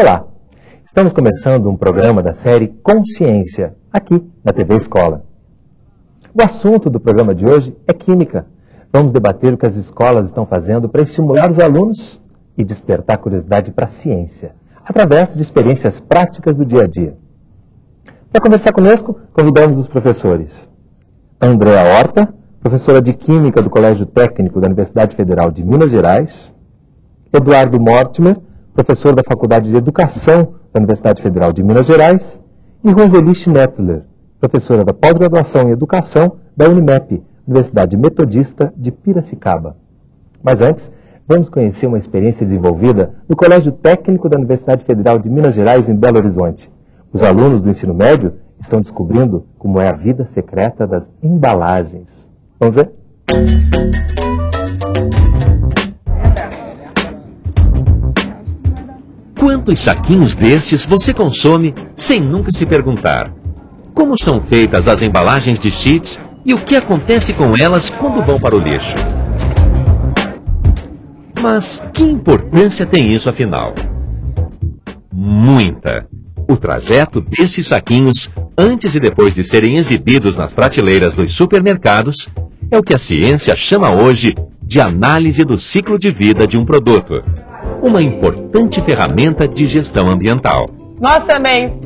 Olá! Estamos começando um programa da série Consciência, aqui na TV Escola. O assunto do programa de hoje é Química. Vamos debater o que as escolas estão fazendo para estimular os alunos e despertar curiosidade para a ciência, através de experiências práticas do dia a dia. Para conversar conosco, convidamos os professores Andréa Horta, professora de Química do Colégio Técnico da Universidade Federal de Minas Gerais, Eduardo Mortimer, professor da Faculdade de Educação da Universidade Federal de Minas Gerais, e Roseli Schnettler, professora da Pós-Graduação em Educação da Unimep, Universidade Metodista de Piracicaba. Mas antes, vamos conhecer uma experiência desenvolvida no Colégio Técnico da Universidade Federal de Minas Gerais, em Belo Horizonte. Os alunos do ensino médio estão descobrindo como é a vida secreta das embalagens. Vamos ver? Quantos saquinhos destes você consome sem nunca se perguntar? Como são feitas as embalagens de cheats e o que acontece com elas quando vão para o lixo? Mas que importância tem isso afinal? Muita! O trajeto desses saquinhos, antes e depois de serem exibidos nas prateleiras dos supermercados, é o que a ciência chama hoje de análise do ciclo de vida de um produto. Uma importante ferramenta de gestão ambiental. Nós também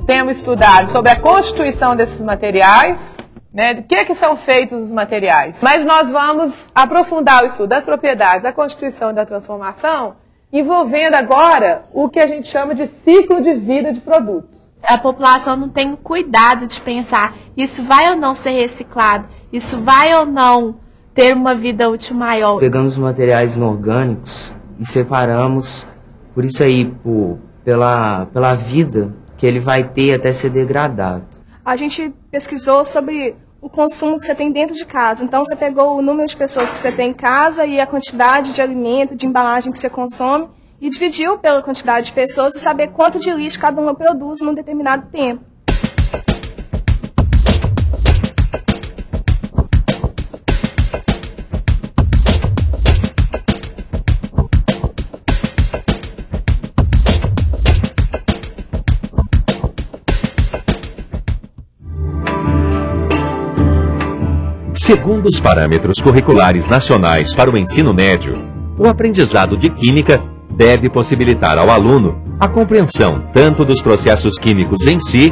temos estudado sobre a constituição desses materiais, né, do que são feitos os materiais. Mas nós vamos aprofundar o estudo das propriedades, da constituição e da transformação, envolvendo agora o que a gente chama de ciclo de vida de produtos. A população não tem cuidado de pensar, isso vai ou não ser reciclado, isso vai ou não ter uma vida útil maior. Pegamos os materiais inorgânicos e separamos, por isso aí, pela vida que ele vai ter até ser degradado. A gente pesquisou sobre o consumo que você tem dentro de casa. Então você pegou o número de pessoas que você tem em casa e a quantidade de alimento, de embalagem que você consome e dividiu pela quantidade de pessoas e saber quanto de lixo cada uma produz num determinado tempo. Segundo os parâmetros curriculares nacionais para o ensino médio, o aprendizado de química deve possibilitar ao aluno a compreensão tanto dos processos químicos em si,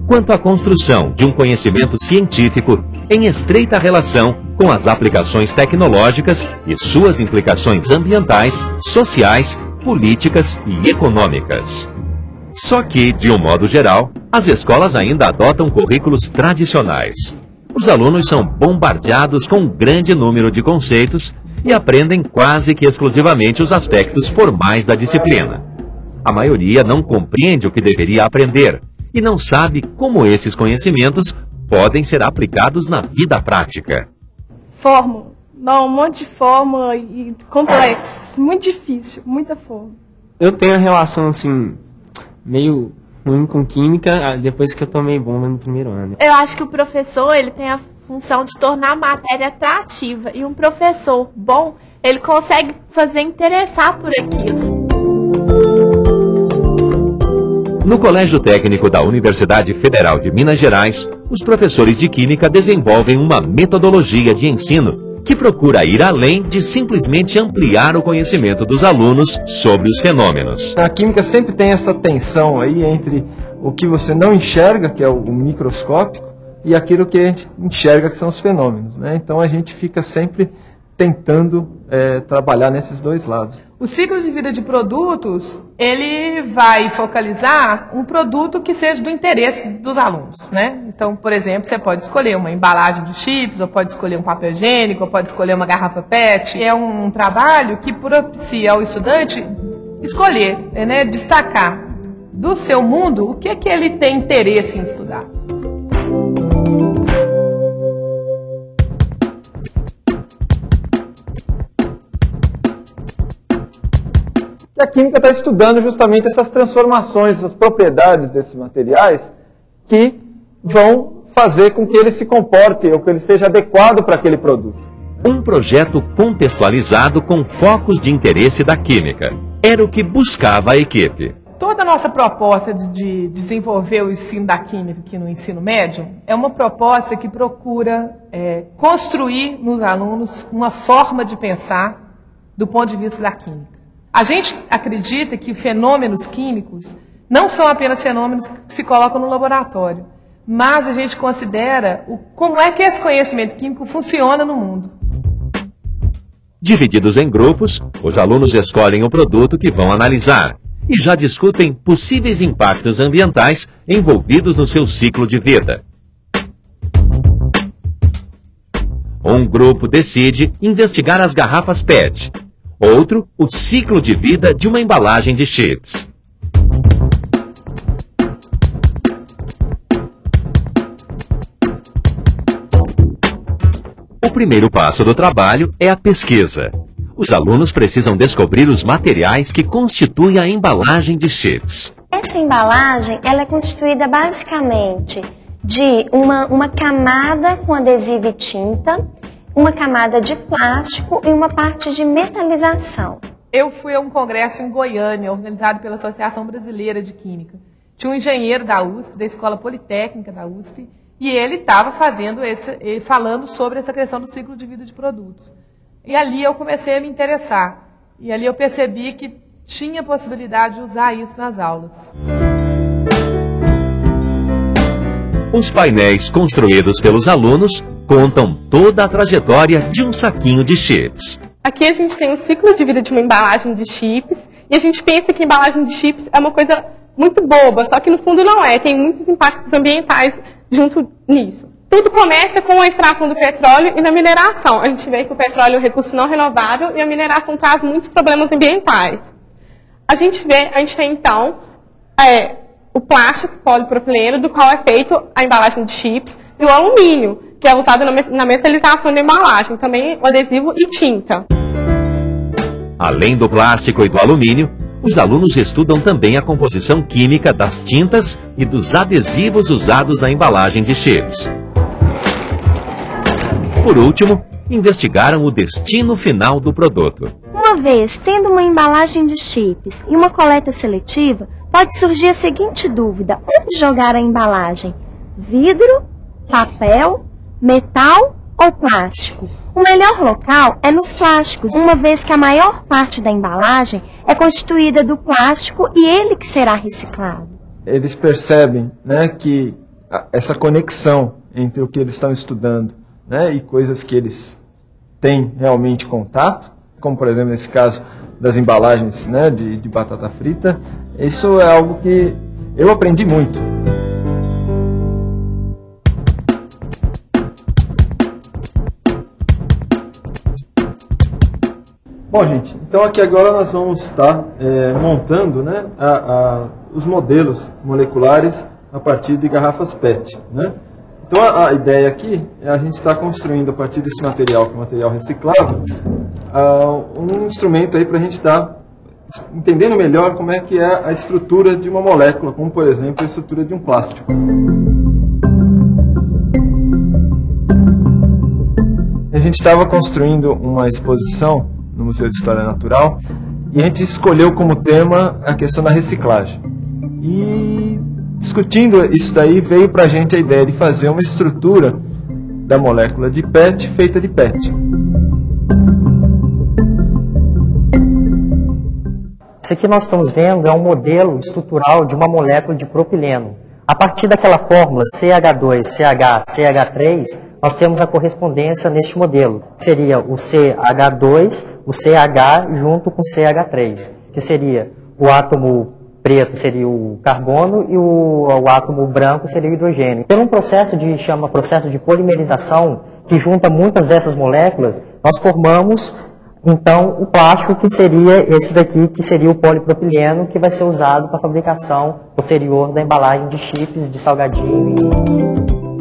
quanto a construção de um conhecimento científico em estreita relação com as aplicações tecnológicas e suas implicações ambientais, sociais, políticas e econômicas. Só que, de um modo geral, as escolas ainda adotam currículos tradicionais. Os alunos são bombardeados com um grande número de conceitos e aprendem quase que exclusivamente os aspectos formais da disciplina. A maioria não compreende o que deveria aprender e não sabe como esses conhecimentos podem ser aplicados na vida prática. Fórmula. Não, um monte de fórmula e complexos. Muito difícil, muita fórmula. Eu tenho uma relação assim, meio ruim com química depois que eu tomei bomba no primeiro ano. Eu acho que o professor ele tem a função de tornar a matéria atrativa. E um professor bom, ele consegue fazer interessar por aquilo. No Colégio Técnico da Universidade Federal de Minas Gerais, os professores de Química desenvolvem uma metodologia de ensino que procura ir além de simplesmente ampliar o conhecimento dos alunos sobre os fenômenos. A química sempre tem essa tensão aí entre o que você não enxerga, que é o microscópico, e aquilo que a gente enxerga, que são os fenômenos, né? Então a gente fica sempre tentando trabalhar nesses dois lados. O ciclo de vida de produtos, ele vai focalizar um produto que seja do interesse dos alunos, né? Então, por exemplo, você pode escolher uma embalagem de chips, ou pode escolher um papel higiênico, ou pode escolher uma garrafa PET. É um trabalho que propicia ao estudante escolher, né, destacar do seu mundo o que é que ele tem interesse em estudar. E a química está estudando justamente essas transformações, essas propriedades desses materiais que vão fazer com que ele se comporte ou que ele seja adequado para aquele produto. Um projeto contextualizado com focos de interesse da química. Era o que buscava a equipe. Toda a nossa proposta de desenvolver o ensino da química aqui no ensino médio é uma proposta que procura construir nos alunos uma forma de pensar do ponto de vista da química. A gente acredita que fenômenos químicos não são apenas fenômenos que se colocam no laboratório, mas a gente considera como é que esse conhecimento químico funciona no mundo. Divididos em grupos, os alunos escolhem o produto que vão analisar e já discutem possíveis impactos ambientais envolvidos no seu ciclo de vida. Um grupo decide investigar as garrafas PET, outro, o ciclo de vida de uma embalagem de chips. O primeiro passo do trabalho é a pesquisa. Os alunos precisam descobrir os materiais que constituem a embalagem de chips. Essa embalagem ela é constituída basicamente de uma camada com adesivo e tinta, uma camada de plástico e uma parte de metalização. Eu fui a um congresso em Goiânia, organizado pela Associação Brasileira de Química. Tinha um engenheiro da USP, da Escola Politécnica da USP, e ele estava falando sobre essa questão do ciclo de vida de produtos. E ali eu comecei a me interessar. E ali eu percebi que tinha possibilidade de usar isso nas aulas. Os painéis construídos pelos alunos contam toda a trajetória de um saquinho de chips. Aqui a gente tem o ciclo de vida de uma embalagem de chips, e a gente pensa que a embalagem de chips é uma coisa muito boba, só que no fundo não é, tem muitos impactos ambientais junto nisso. Tudo começa com a extração do petróleo e na mineração. A gente vê que o petróleo é um recurso não renovável e a mineração traz muitos problemas ambientais. A gente tem então o plástico polipropileno, do qual é feito a embalagem de chips, e o alumínio, que é usado na metalização da embalagem, também o adesivo e tinta. Além do plástico e do alumínio, os alunos estudam também a composição química das tintas e dos adesivos usados na embalagem de chips. Por último, investigaram o destino final do produto. Uma vez tendo uma embalagem de chips e uma coleta seletiva, pode surgir a seguinte dúvida: onde jogar a embalagem? Vidro, papel, metal ou plástico? O melhor local é nos plásticos, uma vez que a maior parte da embalagem é constituída do plástico e ele que será reciclado. Eles percebem, né, que essa conexão entre o que eles estão estudando, né, e coisas que eles têm realmente contato, como por exemplo nesse caso das embalagens, né, de batata frita, isso é algo que eu aprendi muito. Bom, gente, então aqui agora nós vamos estar montando, né, os modelos moleculares a partir de garrafas PET, né? Então a ideia aqui é a gente estar construindo a partir desse material, que é material reciclável, um instrumento aí para a gente estar entendendo melhor como é que é a estrutura de uma molécula, como por exemplo a estrutura de um plástico. A gente estava construindo uma exposição no Museu de História Natural e a gente escolheu como tema a questão da reciclagem. E discutindo isso daí, veio para a gente a ideia de fazer uma estrutura da molécula de PET feita de PET. Isso aqui nós estamos vendo é um modelo estrutural de uma molécula de propileno. A partir daquela fórmula CH2, CH3, nós temos a correspondência neste modelo, que seria o CH2, o CH junto com o CH3, que seria o átomo preto seria o carbono e o átomo branco seria o hidrogênio. Pelo um processo chama processo de polimerização, que junta muitas dessas moléculas, nós formamos então o plástico, que seria esse daqui, que seria o polipropileno, que vai ser usado para a fabricação posterior da embalagem de chips, de salgadinho.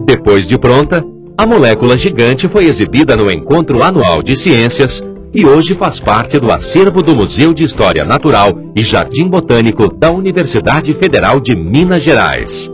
Depois de pronta, a molécula gigante foi exibida no Encontro Anual de Ciências e hoje faz parte do acervo do Museu de História Natural e Jardim Botânico da Universidade Federal de Minas Gerais.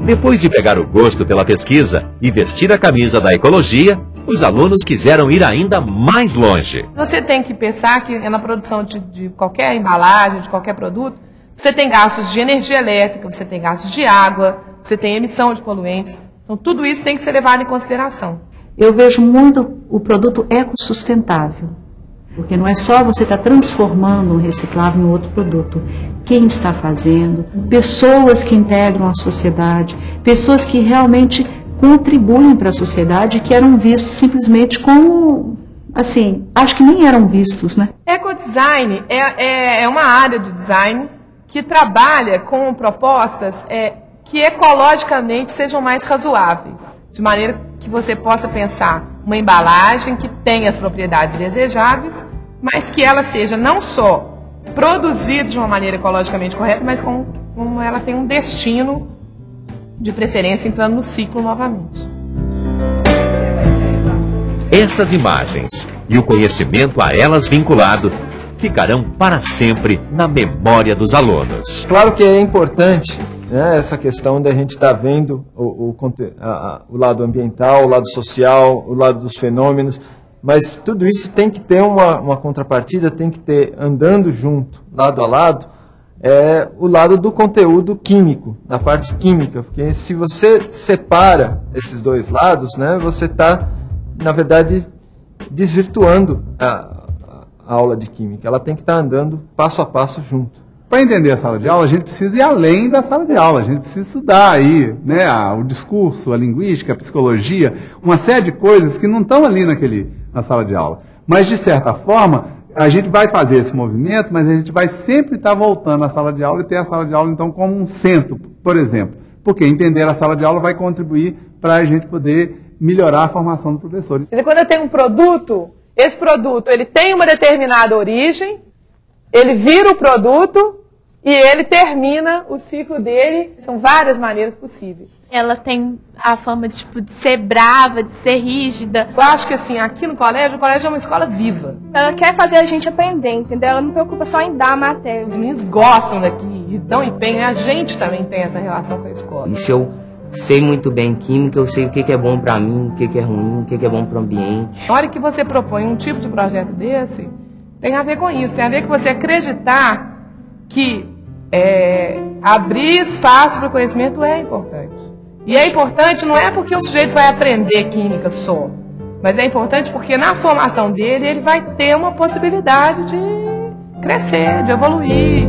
Depois de pegar o gosto pela pesquisa e vestir a camisa da ecologia, os alunos quiseram ir ainda mais longe. Você tem que pensar que na produção de qualquer embalagem, de qualquer produto, você tem gastos de energia elétrica, você tem gastos de água, você tem emissão de poluentes. Então, tudo isso tem que ser levado em consideração. Eu vejo muito o produto ecossustentável, porque não é só você estar transformando um reciclável em outro produto. Quem está fazendo, pessoas que integram a sociedade, pessoas que realmente contribuem para a sociedade, que eram vistos simplesmente como, assim, acho que nem eram vistos, né? Ecodesign é uma área de design que trabalha com propostas que ecologicamente sejam mais razoáveis, de maneira que você possa pensar uma embalagem que tenha as propriedades desejáveis, mas que ela seja não só produzida de uma maneira ecologicamente correta, mas como ela tem um destino, de preferência entrando no ciclo novamente. Essas imagens e o conhecimento a elas vinculado ficarão para sempre na memória dos alunos. Claro que é importante, né, essa questão da gente estar vendo o lado ambiental, o lado social, o lado dos fenômenos, mas tudo isso tem que ter uma contrapartida, tem que ter, andando junto, lado a lado, o lado do conteúdo químico, da parte química, porque se você separa esses dois lados, né, você está, na verdade, desvirtuando a aula de química. Ela tem que estar andando passo a passo junto. Para entender a sala de aula, a gente precisa ir além da sala de aula, a gente precisa estudar aí, né, o discurso, a linguística, a psicologia, uma série de coisas que não estão ali na sala de aula. Mas, de certa forma, a gente vai fazer esse movimento, mas a gente vai sempre estar voltando à sala de aula e ter a sala de aula, então, como um centro, por exemplo. Porque entender a sala de aula vai contribuir para a gente poder melhorar a formação do professor. Quando eu tenho um produto, esse produto ele tem uma determinada origem, ele vira o produto e ele termina o ciclo dele. São várias maneiras possíveis. Ela tem a fama de ser brava, de ser rígida. Eu acho que assim, aqui no colégio, o colégio é uma escola viva. Ela quer fazer a gente aprender, entendeu? Ela não preocupa só em dar a matéria. Os meninos gostam daqui e dão empenho. A gente também tem essa relação com a escola. E se eu sei muito bem química, eu sei o que é bom para mim, o que é ruim, o que é bom para o ambiente. Na hora que você propõe um tipo de projeto desse, tem a ver com isso. Tem a ver com você acreditar que abrir espaço para o conhecimento é importante. E é importante não é porque o sujeito vai aprender química só, mas é importante porque na formação dele ele vai ter uma possibilidade de crescer, de evoluir.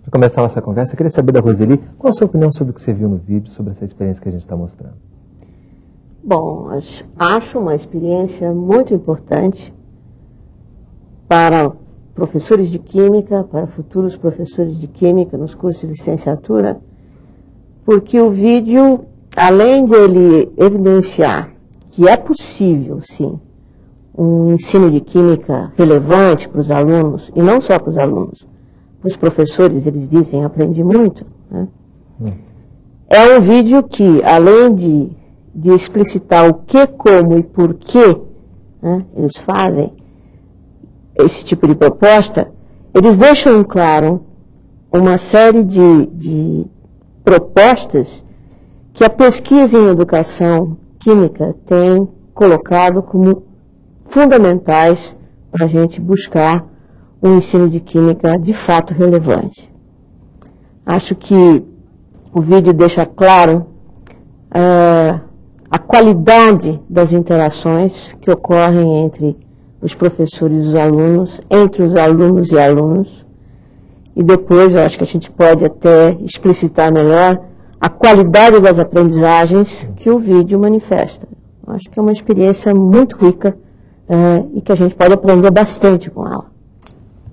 Para começar a nossa conversa, eu queria saber da Roseli, qual a sua opinião sobre o que você viu no vídeo, sobre essa experiência que a gente está mostrando? Bom, acho uma experiência muito importante para professores de química, para futuros professores de química nos cursos de licenciatura, porque o vídeo, além de ele evidenciar que é possível, sim, um ensino de química relevante para os alunos, e não só para os alunos, os professores, eles dizem, aprendi muito, né? É um vídeo que, além de explicitar o que, como e por que, né, eles fazem esse tipo de proposta, eles deixam claro uma série de propostas que a pesquisa em educação química tem colocado como fundamentais para a gente buscar um ensino de química de fato relevante. Acho que o vídeo deixa claro a qualidade das interações que ocorrem entre os professores e os alunos, entre os alunos e alunos, e depois eu acho que a gente pode até explicitar melhor a qualidade das aprendizagens que o vídeo manifesta. Eu acho que é uma experiência muito rica e que a gente pode aprender bastante com ela.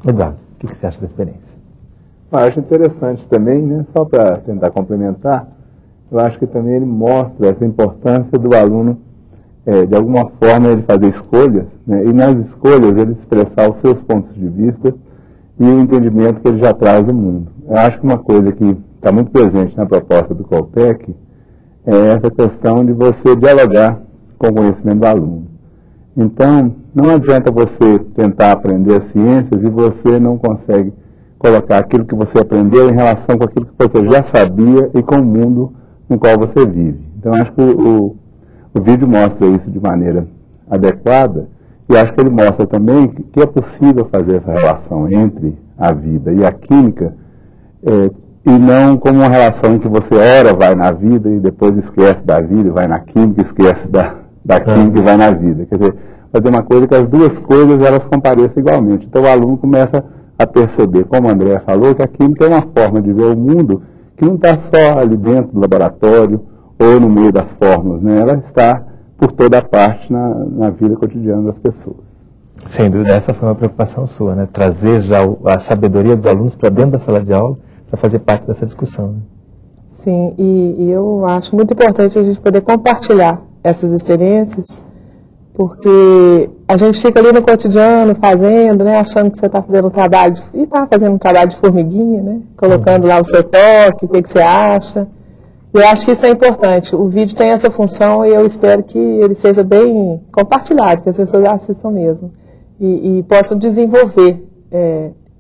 Eduardo, o que você acha da experiência? Eu acho interessante também, né, só para tentar complementar, eu acho que também ele mostra essa importância do aluno, de alguma forma, ele fazer escolhas, né, e nas escolhas ele expressar os seus pontos de vista e o entendimento que ele já traz do mundo. Eu acho que uma coisa que está muito presente na proposta do Coltec é essa questão de você dialogar com o conhecimento do aluno. Então, não adianta você tentar aprender as ciências e você não consegue colocar aquilo que você aprendeu em relação com aquilo que você já sabia e com o mundo no qual você vive. Então, acho que o vídeo mostra isso de maneira adequada e acho que ele mostra também que é possível fazer essa relação entre a vida e a química e não como uma relação em que você ora vai na vida e depois esquece da vida e vai na química, esquece da química e vai na vida. Quer dizer, fazer uma coisa que as duas coisas elas compareçam igualmente. Então o aluno começa a perceber, como a Andréa falou, que a química é uma forma de ver o mundo que não está só ali dentro do laboratório ou no meio das fórmulas, né? Ela está por toda parte na vida cotidiana das pessoas. Sem dúvida, essa foi uma preocupação sua, né? Trazer já a sabedoria dos alunos para dentro da sala de aula para fazer parte dessa discussão. Né? Sim, e eu acho muito importante a gente poder compartilhar essas experiências, porque a gente fica ali no cotidiano fazendo, né, achando que você está fazendo um trabalho, e está fazendo um trabalho de formiguinha, né, colocando lá o seu toque, o que você acha. E eu acho que isso é importante. O vídeo tem essa função e eu espero que ele seja bem compartilhado, que as pessoas assistam mesmo. E possam desenvolver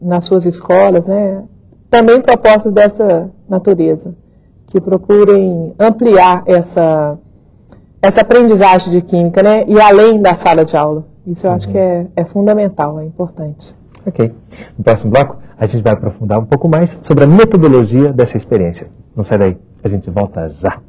nas suas escolas, né, também propostas dessa natureza, que procurem ampliar essa aprendizagem de química, né, e além da sala de aula. Isso eu acho que é fundamental, é importante. Ok. No próximo bloco, a gente vai aprofundar um pouco mais sobre a metodologia dessa experiência. Não sai daí, a gente volta já.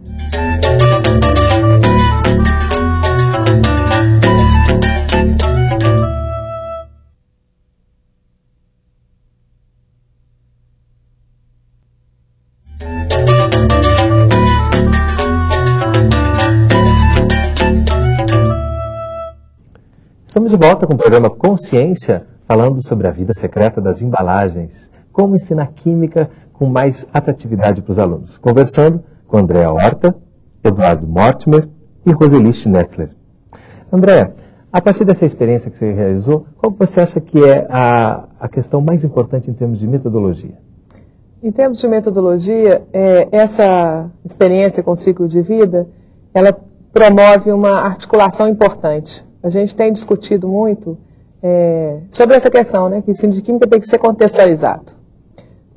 Estamos de volta com o programa Consciência, falando sobre a vida secreta das embalagens, como ensinar química com mais atratividade para os alunos. Conversando com Andréa Horta, Eduardo Mortimer e Roseli Schnetzler. Andréa, a partir dessa experiência que você realizou, qual você acha que é a questão mais importante em termos de metodologia? Em termos de metodologia, essa experiência com o ciclo de vida, ela promove uma articulação importante. A gente tem discutido muito sobre essa questão, né, que o ensino de química tem que ser contextualizado.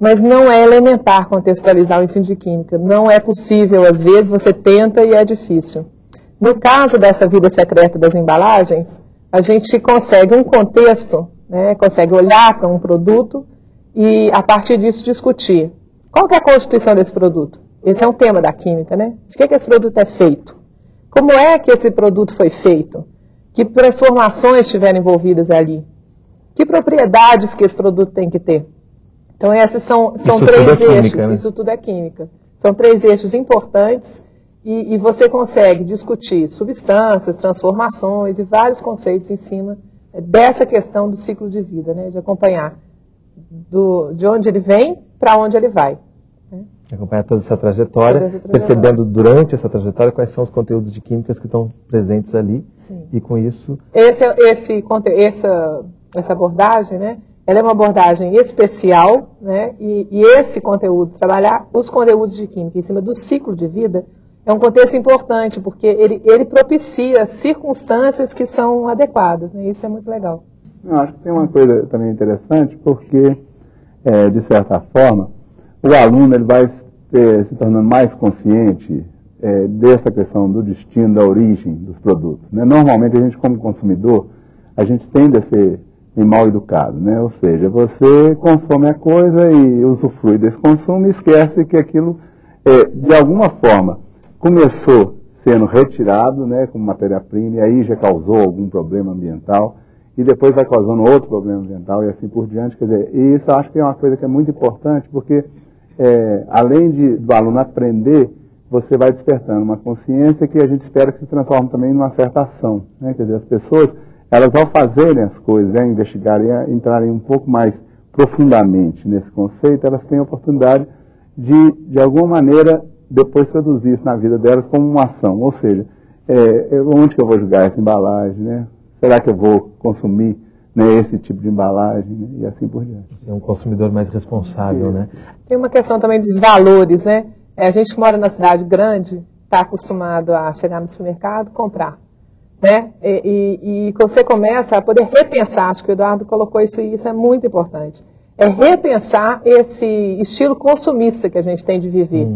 Mas não é elementar contextualizar o ensino de química. Não é possível, às vezes você tenta e é difícil. No caso dessa vida secreta das embalagens, a gente consegue um contexto, né, consegue olhar para um produto e, a partir disso, discutir. Qual que é a constituição desse produto? Esse é um tema da química, né? De que esse produto é feito? Como é que esse produto foi feito? Que transformações estiveram envolvidas ali? Que propriedades que esse produto tem que ter? Então, esses são três eixos. Química, né? Isso tudo é química. São três eixos importantes e você consegue discutir substâncias, transformações e vários conceitos em cima dessa questão do ciclo de vida, né? De acompanhar de onde ele vem para onde ele vai. Né? Acompanhar toda essa trajetória, percebendo durante essa trajetória quais são os conteúdos de químicas que estão presentes ali. Sim. E com isso... Essa abordagem, né? Ela é uma abordagem especial, né? E esse conteúdo, trabalhar os conteúdos de química em cima do ciclo de vida, é um contexto importante, porque ele propicia circunstâncias que são adequadas, né? Isso é muito legal. Eu acho que tem uma coisa também interessante, porque, de certa forma, o aluno ele vai se tornando mais consciente dessa questão do destino, da origem dos produtos. Né? Normalmente, a gente, como consumidor, a gente tende a ser mal educado, né? Ou seja, você consome a coisa e usufrui desse consumo e esquece que aquilo, de alguma forma, começou sendo retirado, né, como matéria-prima, e aí já causou algum problema ambiental, e depois vai causando outro problema ambiental e assim por diante. Quer dizer, e isso eu acho que é uma coisa que é muito importante, porque além do aluno aprender, você vai despertando uma consciência que a gente espera que se transforme também numa certa ação. Né? Quer dizer, as pessoas, elas ao fazerem as coisas, investigarem, entrarem um pouco mais profundamente nesse conceito, elas têm a oportunidade de alguma maneira, depois traduzir isso na vida delas como uma ação. Ou seja, onde que eu vou jogar essa embalagem? Né? Será que eu vou consumir, né, esse tipo de embalagem? Né? E assim por diante. É um consumidor mais responsável, né? Tem uma questão também dos valores, né? A gente que mora na cidade grande está acostumado a chegar no supermercado, comprar. né? E você começa a poder repensar, acho que o Eduardo colocou isso e isso é muito importante. É repensar esse estilo consumista que a gente tem de viver.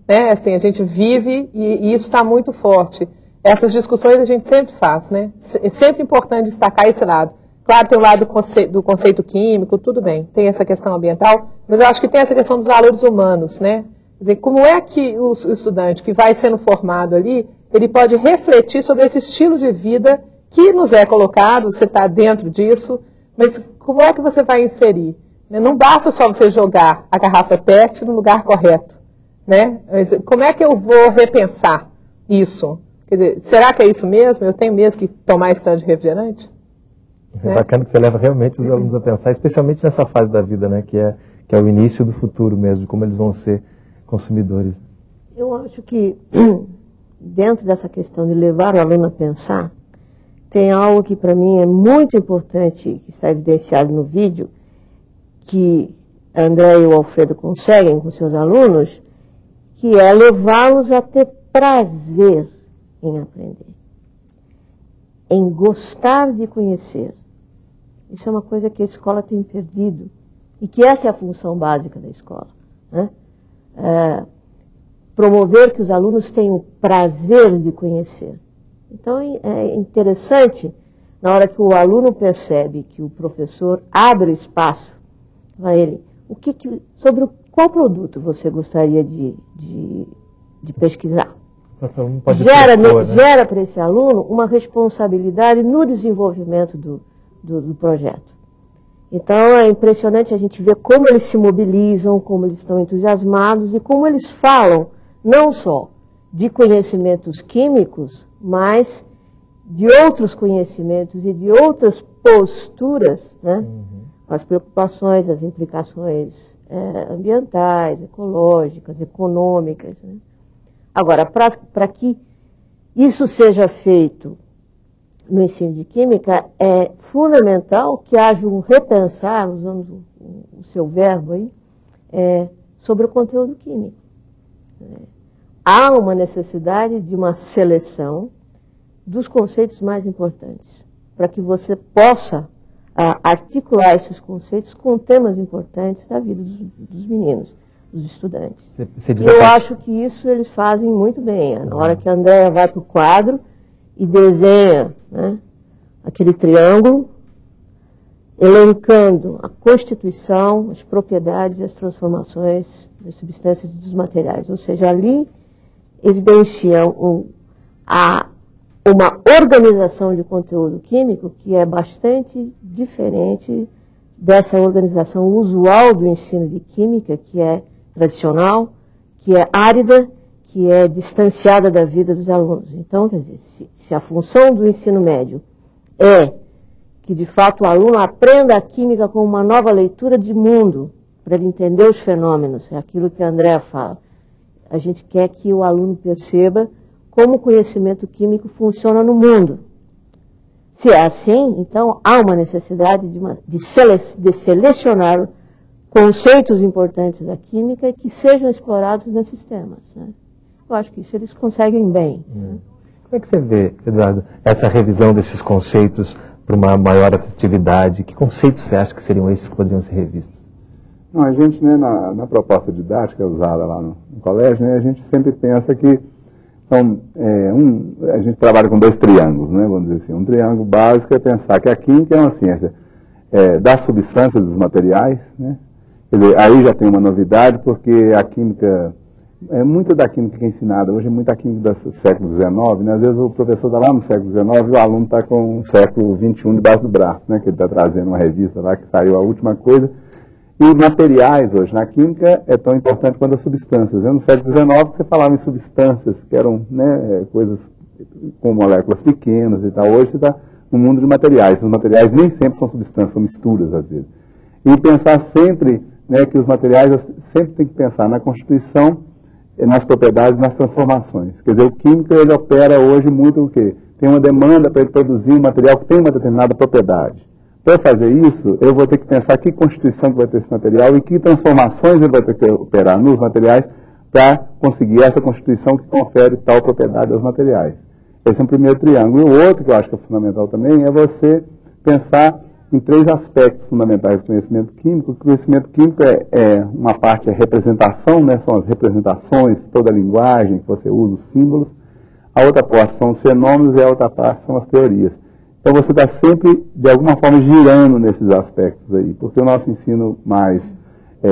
Né? Assim, a gente vive e isso está muito forte. Essas discussões a gente sempre faz, né? É sempre importante destacar esse lado. Claro, tem o lado do conceito químico, tudo bem, tem essa questão ambiental, mas eu acho que tem essa questão dos valores humanos, né? Quer dizer, como é que o estudante que vai sendo formado ali, ele pode refletir sobre esse estilo de vida que nos é colocado, você está dentro disso, mas como é que você vai inserir? Não basta só você jogar a garrafa PET no lugar correto, né? Mas como é que eu vou repensar isso? Quer dizer, será que é isso mesmo? Eu tenho mesmo que tomar esse tanto de refrigerante? É bacana que você leva realmente os alunos a pensar, especialmente nessa fase da vida, né? Que é o início do futuro mesmo, de como eles vão ser consumidores. Eu acho que dentro dessa questão de levar o aluno a pensar, tem algo que para mim é muito importante, que está evidenciado no vídeo, que a André e o Alfredo conseguem com seus alunos, que é levá-los a ter prazer em aprender, em gostar de conhecer. Isso é uma coisa que a escola tem perdido e que essa é a função básica da escola, né? Promover que os alunos tenham prazer de conhecer. Então é interessante, na hora que o aluno percebe que o professor abre espaço para ele, sobre qual produto você gostaria de pesquisar? Gera para esse aluno uma responsabilidade no desenvolvimento do projeto. Então é impressionante a gente ver como eles se mobilizam, como eles estão entusiasmados e como eles falam não só de conhecimentos químicos, mas de outros conhecimentos e de outras posturas, né? As preocupações, as implicações ambientais, ecológicas, econômicas, né? Agora, para que isso seja feito no ensino de química, é fundamental que haja um repensar, usando o seu verbo aí, sobre o conteúdo químico. Há uma necessidade de uma seleção dos conceitos mais importantes, para que você possa articular esses conceitos com temas importantes da vida dos meninos, dos estudantes. Eu acho que isso eles fazem muito bem. Na hora que a Andréa vai para o quadro e desenha, né, aquele triângulo, elencando a constituição, as propriedades e as transformações das substâncias e dos materiais. Ou seja, ali evidenciam uma organização de conteúdo químico que é bastante diferente dessa organização usual do ensino de química, que é tradicional, que é árida, que é distanciada da vida dos alunos. Então, quer dizer, se a função do ensino médio é que, de fato, o aluno aprenda a química com uma nova leitura de mundo, para ele entender os fenômenos, é aquilo que a Andréa fala. A gente quer que o aluno perceba como o conhecimento químico funciona no mundo. Se é assim, então há uma necessidade de selecionar conceitos importantes da química que sejam explorados nesses temas, né? Eu acho que isso eles conseguem bem. Como é que você vê, Eduardo, essa revisão desses conceitos para uma maior atratividade? Que conceitos você acha que seriam esses que poderiam ser revistos? Não, a gente, né, na proposta didática usada lá no colégio, né, a gente sempre pensa que a gente trabalha com dois triângulos, né, vamos dizer assim. Um triângulo básico é pensar que a química é uma ciência das substâncias, dos materiais, né? Quer dizer, aí já tem uma novidade, porque a química, muito da química que é ensinada hoje é muito a química do século XIX, né? Às vezes o professor está lá no século XIX e o aluno está com o século XXI debaixo do braço, né? Que ele está trazendo uma revista lá que saiu a última coisa. E materiais hoje na química é tão importante quanto as substâncias. No século XIX você falava em substâncias, que eram, né, coisas com moléculas pequenas e tal. Hoje você está no mundo de materiais. Os materiais nem sempre são substâncias, são misturas às vezes. E pensar sempre, né, que os materiais, sempre tem que pensar na constituição, nas propriedades, nas transformações. Quer dizer, o químico ele opera hoje muito o quê? Tem uma demanda para ele produzir um material que tem uma determinada propriedade. Para fazer isso, eu vou ter que pensar que constituição que vai ter esse material e que transformações ele vai ter que operar nos materiais para conseguir essa constituição que confere tal propriedade aos materiais. Esse é um primeiro triângulo. E o outro que eu acho que é fundamental também é você pensar em 3 aspectos fundamentais do conhecimento químico. O conhecimento químico uma parte é representação, né? São as representações, toda a linguagem que você usa, os símbolos. A outra parte são os fenômenos e a outra parte são as teorias. Então você está sempre, de alguma forma, girando nesses aspectos aí, porque o nosso ensino mais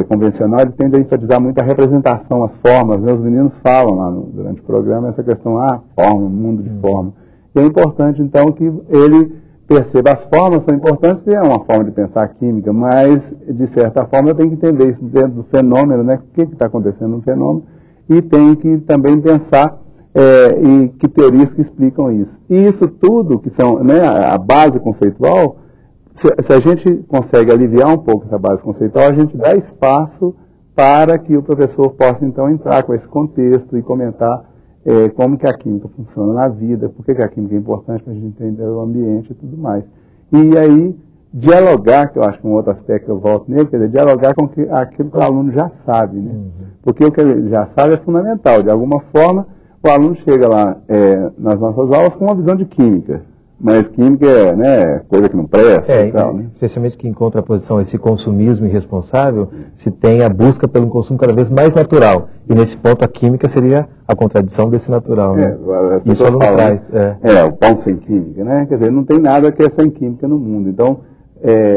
convencional ele tende a enfatizar muito a representação, as formas, né? Os meninos falam lá durante o programa essa questão, forma, mundo de forma. E é importante, então, que ele perceba as formas são importantes, porque é uma forma de pensar a química, mas, de certa forma, eu tenho que entender isso dentro do fenômeno, né? O que está acontecendo no fenômeno, e tenho que também pensar e que teorias que explicam isso. E isso tudo, que são, né, a base conceitual, se a gente consegue aliviar um pouco essa base conceitual, a gente dá espaço para que o professor possa, então, entrar com esse contexto e comentar como que a química funciona na vida, por que a química é importante para a gente entender o ambiente e tudo mais. E aí, dialogar, que eu acho que é um outro aspecto que eu volto nele, quer dizer, dialogar com aquilo que o aluno já sabe, né? Porque o que ele já sabe é fundamental. De alguma forma, o aluno chega lá nas nossas aulas com uma visão de química, mas química é, né, coisa que não presta e tal, né? Especialmente que em contraposição a esse consumismo irresponsável, se tem a busca pelo consumo cada vez mais natural. E nesse ponto a química seria a contradição desse natural, né? Isso o aluno traz. O pão sem química, né? Quer dizer, não tem nada que é sem química no mundo. Então,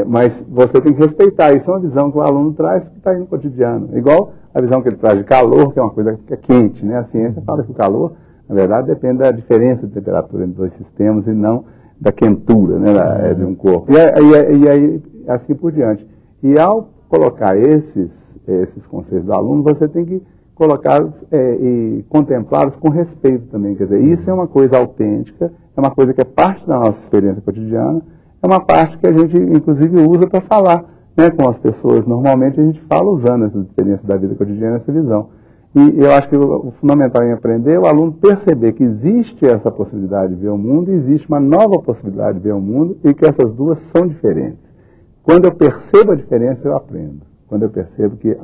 mas você tem que respeitar. Isso é uma visão que o aluno traz que está aí no cotidiano. Igual a visão que ele traz de calor, que é uma coisa que é quente, né? A ciência fala que o calor, na verdade, depende da diferença de temperatura entre dois sistemas e não da quentura, né, de um corpo. E aí, assim por diante. E ao colocar esses conceitos do aluno, você tem que colocá-los e contemplá-los com respeito também. Quer dizer, isso é uma coisa autêntica, é uma coisa que é parte da nossa experiência cotidiana, é uma parte que a gente, inclusive, usa para falar, né, com as pessoas. Normalmente a gente fala usando essas experiências da vida cotidiana, essa visão. E eu acho que o fundamental em aprender é o aluno perceber que existe essa possibilidade de ver o mundo e existe uma nova possibilidade de ver o mundo e que essas duas são diferentes. Quando eu percebo a diferença, eu aprendo. Quando eu percebo que,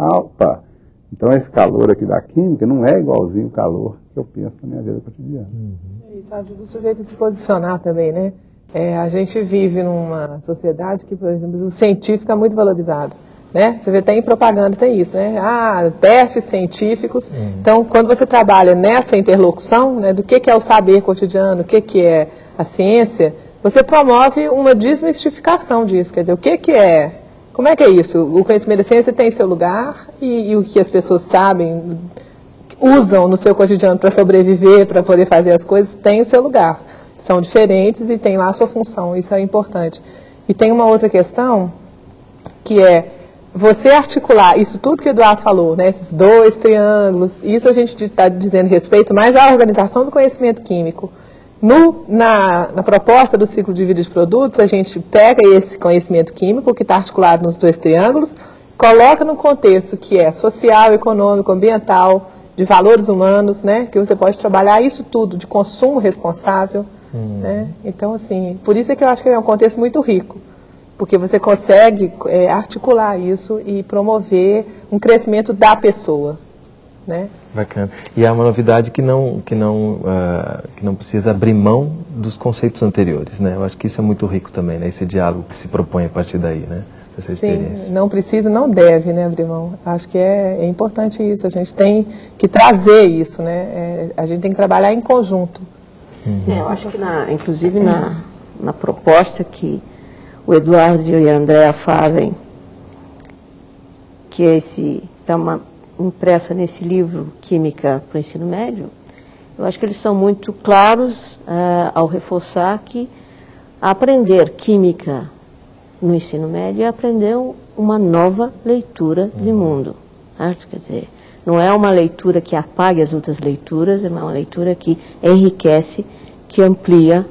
então esse calor aqui da química não é igualzinho o calor que eu penso na minha vida cotidiana. Isso ajuda o sujeito a se posicionar também, né? A gente vive numa sociedade que, por exemplo, o científico é muito valorizado. Né? Você vê até em propaganda tem isso, né? Testes científicos. Então, quando você trabalha nessa interlocução, né, do que é o saber cotidiano, o que é a ciência, você promove uma desmistificação disso. Quer dizer, o que é? Como é que é isso? O conhecimento da ciência tem seu lugar e o que as pessoas sabem, usam no seu cotidiano para sobreviver, para poder fazer as coisas, tem o seu lugar. São diferentes e tem lá a sua função. Isso é importante. E tem uma outra questão que é você articular isso tudo que o Eduardo falou, né, esses 2 triângulos, isso a gente está dizendo respeito mais à organização do conhecimento químico. Na proposta do ciclo de vida de produtos, a gente pega esse conhecimento químico que está articulado nos 2 triângulos, coloca no contexto que é social, econômico, ambiental, de valores humanos, né, que você pode trabalhar isso tudo, de consumo responsável. Né? Então, assim, por isso é que eu acho que é um contexto muito rico. Porque você consegue articular isso e promover um crescimento da pessoa, né? Bacana. E há uma novidade que não precisa abrir mão dos conceitos anteriores, né? Eu acho que isso é muito rico também, né? Esse diálogo que se propõe a partir daí, né? Dessa experiência. Sim, não precisa, não deve, né, abrir mão. Acho que é importante isso. A gente tem que trazer isso, né? A gente tem que trabalhar em conjunto. Eu acho que, inclusive, na proposta que o Eduardo e a Andréa fazem, que está impressa nesse livro Química para o Ensino Médio, eu acho que eles são muito claros ao reforçar que aprender química no ensino médio é aprender uma nova leitura de mundo. Certo? Quer dizer, não é uma leitura que apague as outras leituras, é uma leitura que enriquece, que amplia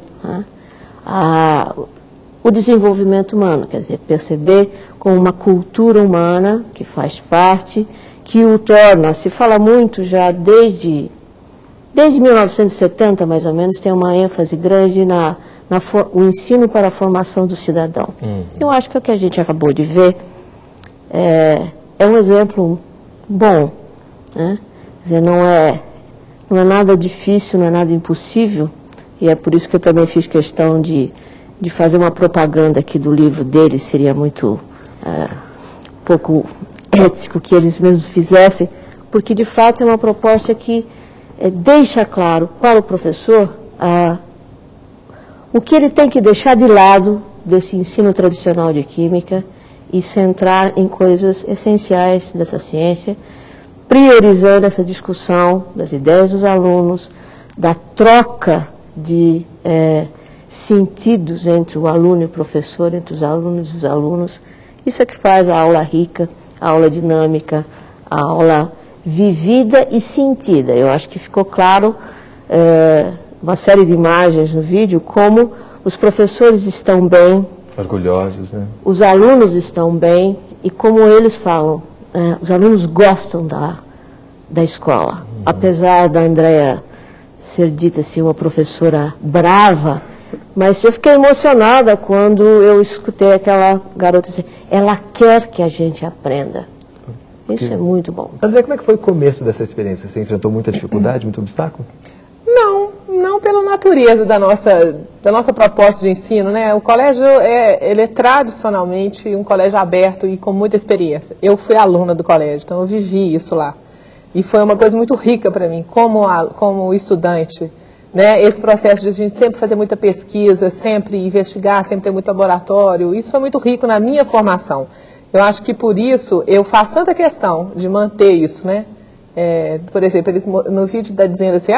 o desenvolvimento humano, quer dizer, perceber como uma cultura humana que faz parte, que o torna, se fala muito já desde 1970, mais ou menos, tem uma ênfase grande o ensino para a formação do cidadão. Eu acho que o que a gente acabou de ver é um exemplo bom, né? Quer dizer, não é nada difícil, não é nada impossível e é por isso que eu também fiz questão de fazer uma propaganda aqui do livro deles, seria muito pouco ético que eles mesmos fizessem, porque de fato é uma proposta que deixa claro para o professor o que ele tem que deixar de lado desse ensino tradicional de química e centrar em coisas essenciais dessa ciência, priorizando essa discussão das ideias dos alunos, da troca de sentidos entre o aluno e o professor, entre os alunos e os alunos. Isso é que faz a aula rica, a aula dinâmica, a aula vivida e sentida. Eu acho que ficou claro, uma série de imagens no vídeo, como os professores estão bem, orgulhosos, né? Os alunos estão bem e como eles falam, os alunos gostam da escola. Apesar da Andréa ser dita assim, uma professora brava, mas eu fiquei emocionada quando eu escutei aquela garota dizer, ela quer que a gente aprenda. Isso é muito bom. André, como é que foi o começo dessa experiência? Você enfrentou muita dificuldade, muito obstáculo? Não pela natureza da nossa proposta de ensino, né? O colégio ele é tradicionalmente um colégio aberto e com muita experiência. Eu fui aluna do colégio, então eu vivi isso lá. E foi uma coisa muito rica para mim, como estudante, né? Esse processo de a gente sempre fazer muita pesquisa, sempre investigar, sempre ter muito laboratório, isso foi muito rico na minha formação. Eu acho que por isso eu faço tanta questão de manter isso, né? Por exemplo, eles no vídeo está dizendo assim,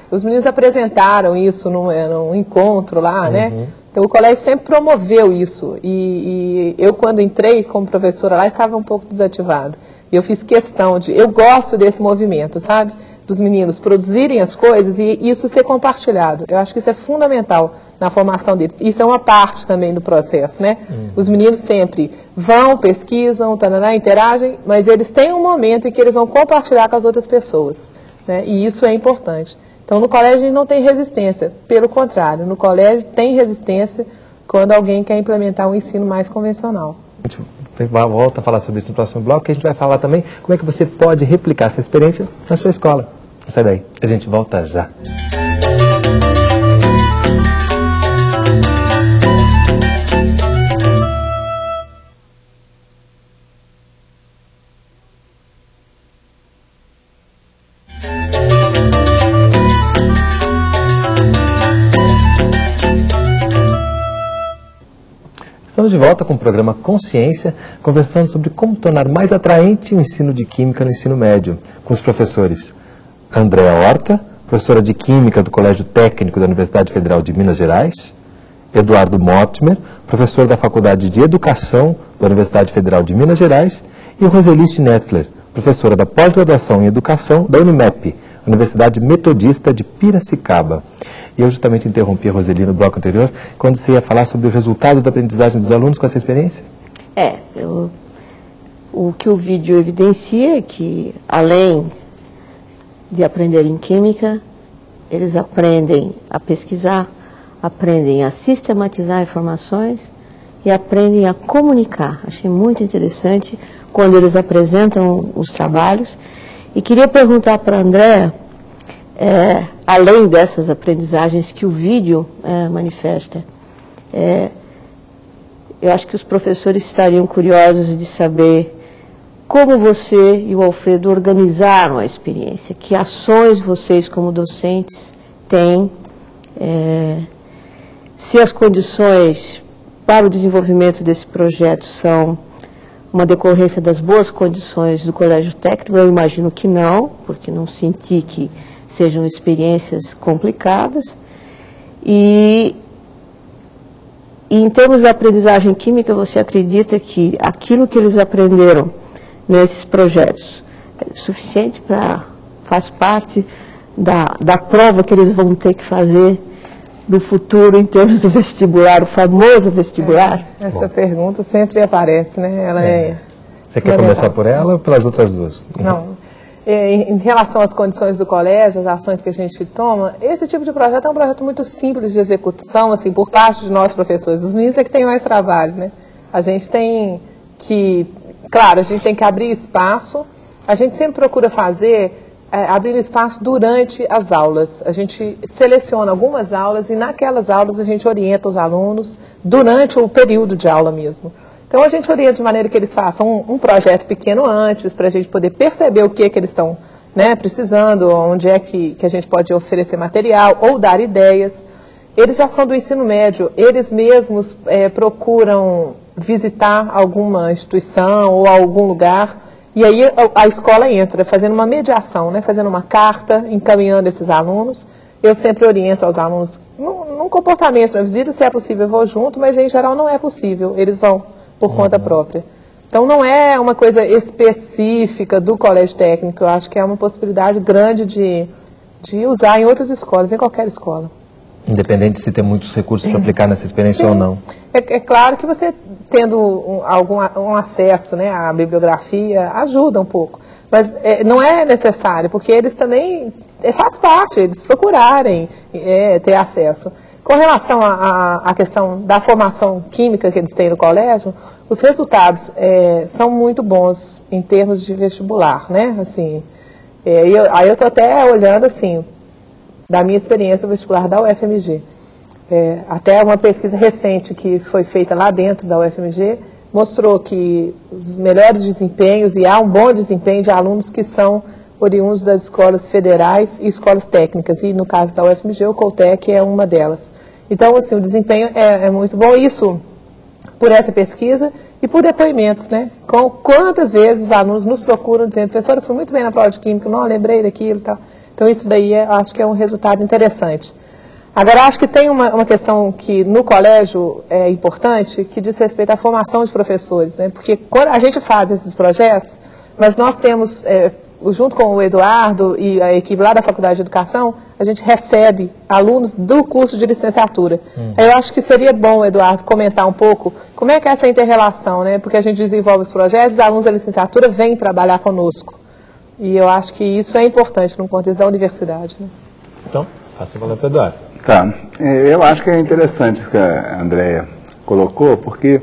os meninos apresentaram isso num encontro lá, né? Então o colégio sempre promoveu isso e eu quando entrei como professora lá estava um pouco desativado. E eu fiz questão eu gosto desse movimento, sabe? Dos meninos produzirem as coisas e isso ser compartilhado. Eu acho que isso é fundamental na formação deles. Isso é uma parte também do processo, né? Os meninos sempre vão, pesquisam, interagem, mas eles têm um momento em que eles vão compartilhar com as outras pessoas, né? E isso é importante. Então, no colégio a gente não tem resistência. Pelo contrário, no colégio tem resistência quando alguém quer implementar um ensino mais convencional. A gente volta a falar sobre isso no próximo bloco, que a gente vai falar também como é que você pode replicar essa experiência na sua escola. Não sai daí, a gente volta já. Estamos de volta com o programa Consciência, conversando sobre como tornar mais atraente o ensino de Química no ensino médio, com os professores Andréa Horta, professora de Química do Colégio Técnico da Universidade Federal de Minas Gerais, Eduardo Mortimer, professor da Faculdade de Educação da Universidade Federal de Minas Gerais, e Roseli Schnetzler, professora da Pós-Graduação em Educação da Unimep, Universidade Metodista de Piracicaba. E eu justamente interrompi a Roseli no bloco anterior, quando você ia falar sobre o resultado da aprendizagem dos alunos com essa experiência? O que o vídeo evidencia é que, além de aprenderem química, eles aprendem a pesquisar, aprendem a sistematizar informações e aprendem a comunicar. Achei muito interessante quando eles apresentam os trabalhos. E queria perguntar para a Andréa, além dessas aprendizagens que o vídeo manifesta, eu acho que os professores estariam curiosos de saber como você e o Alfredo organizaram a experiência, que ações vocês como docentes têm, se as condições para o desenvolvimento desse projeto são uma decorrência das boas condições do Colégio Técnico. Eu imagino que não, porque não senti que sejam experiências complicadas. E em termos da aprendizagem química, você acredita que aquilo que eles aprenderam nesses projetos é suficiente faz parte da prova que eles vão ter que fazer no futuro em termos do vestibular, o famoso vestibular? Essa pergunta sempre aparece, né? Ela Você quer começar por ela ou pelas outras duas? Não. Em relação às condições do colégio, as ações que a gente toma, esse tipo de projeto é um projeto muito simples de execução, assim, por parte de nós professores. Os meninos é que têm mais trabalho, né? A gente tem que, claro, a gente tem que abrir espaço, a gente sempre procura fazer abrindo espaço durante as aulas. A gente seleciona algumas aulas e naquelas aulas a gente orienta os alunos durante o período de aula mesmo. Então a gente orienta de maneira que eles façam um projeto pequeno antes, para a gente poder perceber o que eles estão, né, precisando, onde é que a gente pode oferecer material ou dar ideias. Eles já são do ensino médio, eles mesmos procuram visitar alguma instituição ou algum lugar, e aí a escola entra fazendo uma mediação, né, fazendo uma carta, encaminhando esses alunos. Eu sempre oriento aos alunos num comportamento, na visita, se é possível eu vou junto, mas em geral não é possível, eles vão por conta própria. Então não é uma coisa específica do colégio técnico, eu acho que é uma possibilidade grande de usar em outras escolas, em qualquer escola. Independente de se ter muitos recursos para aplicar nessa experiência ou não. É claro que você tendo um acesso, né, à bibliografia ajuda um pouco, mas não é necessário, porque eles também, faz parte, eles procurarem ter acesso. Com relação à questão da formação química que eles têm no colégio, os resultados são muito bons em termos de vestibular, né? Assim, aí eu estou até olhando, assim, da minha experiência no vestibular da UFMG. Até uma pesquisa recente que foi feita lá dentro da UFMG mostrou que os melhores desempenhos, e há um bom desempenho de alunos que são oriundos das escolas federais e escolas técnicas, e no caso da UFMG, o Coltec é uma delas. Então, assim, o desempenho é muito bom, isso por essa pesquisa e por depoimentos, né? Quantas vezes os alunos nos procuram dizendo, professora, eu fui muito bem na prova de Química, não lembrei daquilo e tal. Então, isso daí acho que é um resultado interessante. Agora, acho que tem uma questão que no colégio é importante, que diz respeito à formação de professores, né? Porque quando a gente faz esses projetos, mas nós temos, junto com o Eduardo e a equipe lá da Faculdade de Educação, a gente recebe alunos do curso de licenciatura. Eu acho que seria bom, Eduardo, comentar um pouco como é que é essa inter-relação, né? Porque a gente desenvolve os projetos, os alunos da licenciatura vêm trabalhar conosco. E eu acho que isso é importante no contexto da universidade, né? Então, faça a palavra para o Eduardo. Tá, eu acho que é interessante isso que a Andréia colocou, porque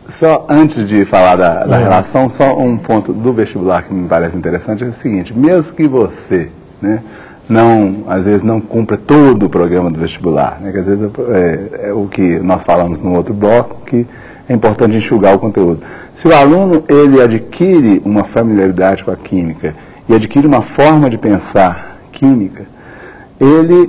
só antes de falar da relação, só um ponto do vestibular que me parece interessante é o seguinte, mesmo que você, né, às vezes não cumpra todo o programa do vestibular, né, que às vezes é o que nós falamos no outro bloco, que é importante enxugar o conteúdo. Se o aluno ele adquire uma familiaridade com a química e adquire uma forma de pensar química, ele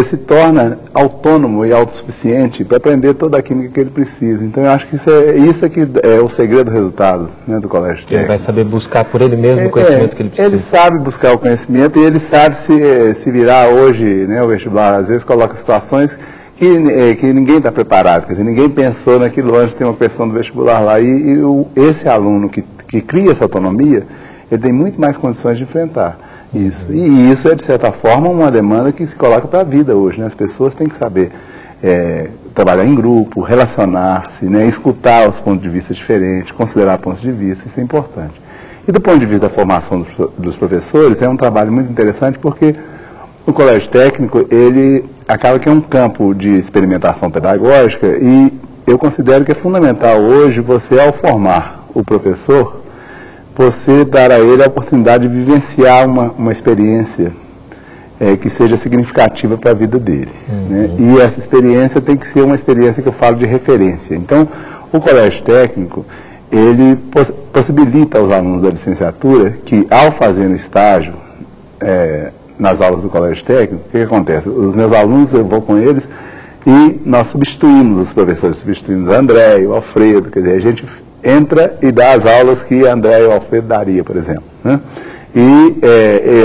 se torna autônomo e autossuficiente para aprender toda a química que ele precisa. Então, eu acho que isso é que é o segredo do resultado, né, do colégio técnico. Ele vai saber buscar por ele mesmo o conhecimento que ele precisa. Ele sabe buscar o conhecimento e ele sabe se virar hoje, né, o vestibular, às vezes coloca situações que ninguém está preparado, quer dizer, ninguém pensou naquilo antes, tem uma questão do vestibular lá. Esse aluno que cria essa autonomia, ele tem muito mais condições de enfrentar isso. E isso é, de certa forma, uma demanda que se coloca para a vida hoje, né? As pessoas têm que saber trabalhar em grupo, relacionar-se, né? Escutar os pontos de vista diferentes, considerar pontos de vista, isso é importante. E do ponto de vista da formação dos professores, é um trabalho muito interessante porque o colégio técnico, ele acaba que é um campo de experimentação pedagógica e eu considero que é fundamental hoje você, ao formar o professor, você dar a ele a oportunidade de vivenciar uma experiência que seja significativa para a vida dele. Né? E essa experiência tem que ser uma experiência que eu falo de referência. Então, o colégio técnico, ele possibilita aos alunos da licenciatura que, ao fazer um estágio nas aulas do colégio técnico, o que acontece? Os meus alunos, eu vou com eles e nós substituímos os professores, substituímos a André e o Alfredo, quer dizer, a gente entra e dá as aulas que a André e o Alfredo daria, por exemplo. Né? E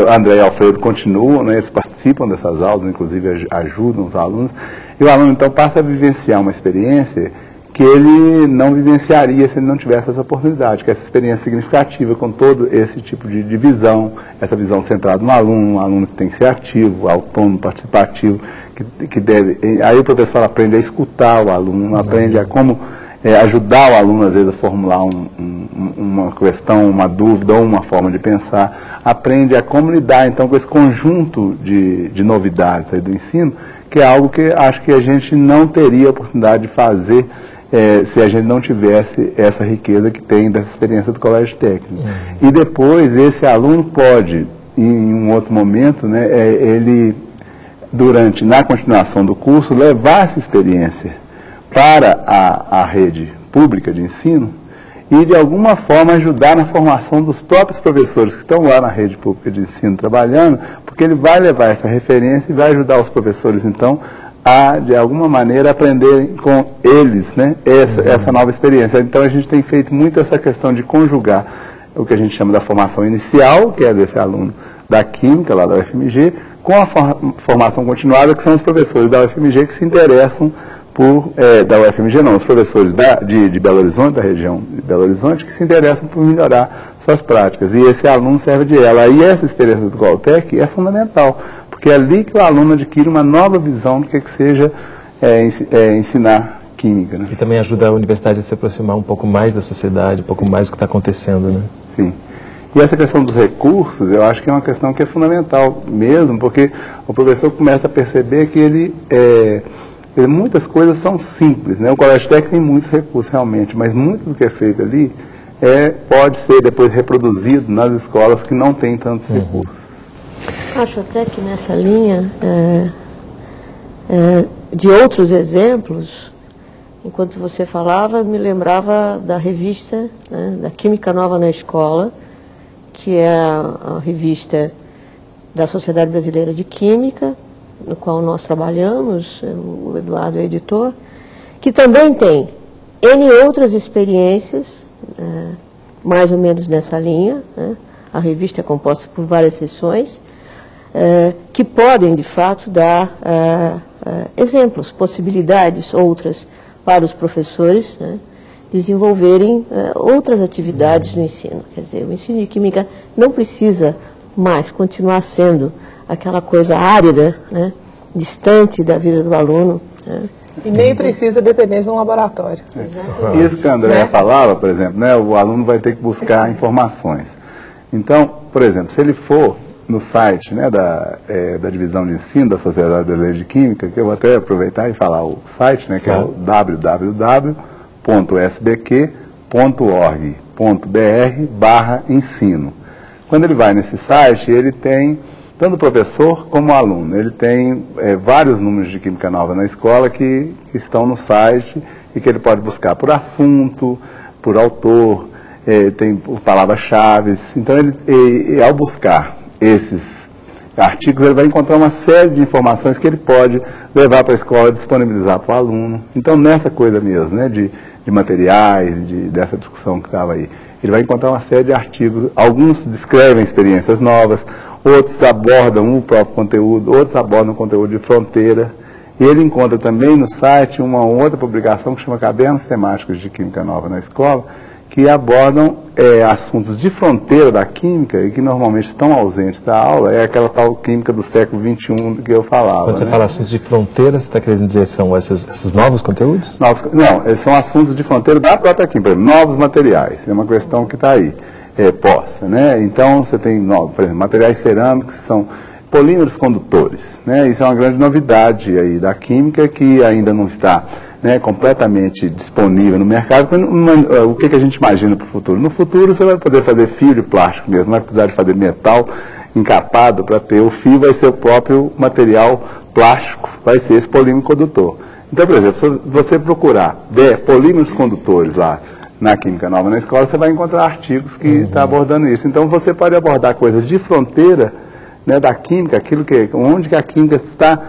André e Alfredo continuam, né, eles participam dessas aulas, inclusive ajudam os alunos, e o aluno então passa a vivenciar uma experiência que ele não vivenciaria se ele não tivesse essa oportunidade, que é essa experiência significativa com todo esse tipo de visão, essa visão centrada no aluno, um aluno que tem que ser ativo, autônomo, participativo, que deve... Aí o professor aprende a escutar o aluno, aprende a como ajudar o aluno, às vezes, a formular uma questão, uma dúvida ou uma forma de pensar, aprende a como lidar, então, com esse conjunto de novidades aí do ensino, que é algo que acho que a gente não teria a oportunidade de fazer se a gente não tivesse essa riqueza que tem dessa experiência do colégio técnico. E depois esse aluno pode, em um outro momento, né, ele, na continuação do curso, levar essa experiência para a rede pública de ensino e, de alguma forma, ajudar na formação dos próprios professores que estão lá na rede pública de ensino trabalhando, porque ele vai levar essa referência e vai ajudar os professores, então, a, de alguma maneira, aprenderem com eles, né, essa nova experiência. Então, a gente tem feito muito essa questão de conjugar o que a gente chama da formação inicial, que é desse aluno da Química, lá da UFMG, com a formação continuada, que são os professores da UFMG que se interessam da UFMG não, os professores de Belo Horizonte, da região de Belo Horizonte, que se interessam por melhorar suas práticas. E esse aluno serve de ela. E essa experiência do Goltec é fundamental, porque é ali que o aluno adquire uma nova visão do que seja ensinar química. Né? E também ajuda a universidade a se aproximar um pouco mais da sociedade, um pouco mais do que está acontecendo, né? Sim. E essa questão dos recursos, eu acho que é uma questão que é fundamental mesmo, porque o professor começa a perceber que muitas coisas são simples, né? O colégio técnico tem muitos recursos realmente, mas muito do que é feito ali pode ser depois reproduzido nas escolas que não têm tantos recursos. Acho até que nessa linha de outros exemplos, enquanto você falava, me lembrava da revista, né, da Química Nova na Escola, que é a revista da Sociedade Brasileira de Química, no qual nós trabalhamos, o Eduardo é editor, que também tem N outras experiências, mais ou menos nessa linha, né? A revista é composta por várias seções, que podem, de fato, dar exemplos, possibilidades, outras, para os professores, né, desenvolverem outras atividades no ensino. Quer dizer, o ensino de Química não precisa mais continuar sendo aquela coisa árida, né, distante da vida do aluno. Né. E nem precisa depender de um laboratório. Isso que a Andréa falava, por exemplo, né, o aluno vai ter que buscar informações. Então, por exemplo, se ele for no site, né, da Divisão de Ensino da Sociedade Brasileira de Química, que eu vou até aproveitar e falar o site, né, que é o www.sbq.org.br/ensino. Quando ele vai nesse site, ele tem, tanto o professor como o aluno, ele tem vários números de Química Nova na escola que estão no site e que ele pode buscar por assunto, por autor, tem por palavras-chave. Então, ao buscar esses artigos, ele vai encontrar uma série de informações que ele pode levar para a escola e disponibilizar para o aluno. Então, nessa coisa mesmo, né, de materiais, dessa discussão que estava aí, ele vai encontrar uma série de artigos. Alguns descrevem experiências novas, outros abordam o próprio conteúdo, outros abordam o conteúdo de fronteira. E ele encontra também no site uma outra publicação que chama Cadernos Temáticos de Química Nova na Escola, que abordam assuntos de fronteira da química e que normalmente estão ausentes da aula, é aquela tal química do século XXI que eu falava. Quando você fala assuntos de fronteira, você está querendo dizer que são esses novos conteúdos? Não, são assuntos de fronteira da própria química, novos materiais, é uma questão que está aí, posta, né? Então você tem, por exemplo, materiais cerâmicos que são polímeros condutores, né? Isso é uma grande novidade aí da química que ainda não está, né, completamente disponível no mercado. O que a gente imagina para o futuro? No futuro você vai poder fazer fio de plástico mesmo, não vai precisar de fazer metal encapado para ter. O fio vai ser o próprio material plástico, vai ser esse polímero condutor. Então, por exemplo, se você procurar polímeros condutores lá na Química Nova na Escola, você vai encontrar artigos que estão abordando isso. Então você pode abordar coisas de fronteira, né, da química, onde que a química está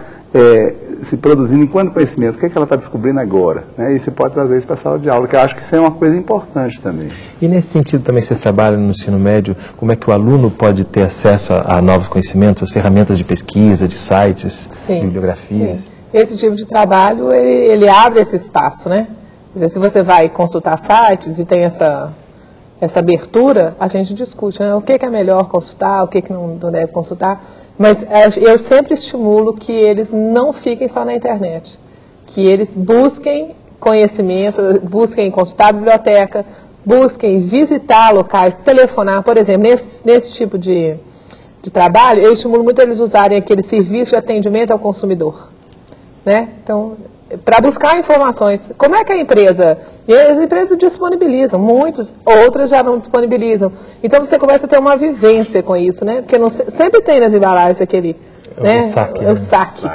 se produzindo enquanto conhecimento, o que ela está descobrindo agora, né? E você pode trazer isso para a sala de aula, que eu acho que isso é uma coisa importante também. E nesse sentido também vocês trabalham no ensino médio, como é que o aluno pode ter acesso a novos conhecimentos, as ferramentas de pesquisa, de sites, bibliografias? Sim. Esse tipo de trabalho, ele abre esse espaço, né? Quer dizer, se você vai consultar sites e tem essa abertura, a gente discute, né? O que é melhor consultar, o que não deve consultar. Mas eu sempre estimulo que eles não fiquem só na internet, que eles busquem conhecimento, busquem consultar a biblioteca, busquem visitar locais, telefonar. Por exemplo, nesse tipo de trabalho, eu estimulo muito eles usarem aquele serviço de atendimento ao consumidor, né? Então, para buscar informações. Como é que a empresa... E as empresas disponibilizam, outras já não disponibilizam. Então você começa a ter uma vivência com isso, né? Porque sempre tem nas embalagens aquele... né? O saque. O saque.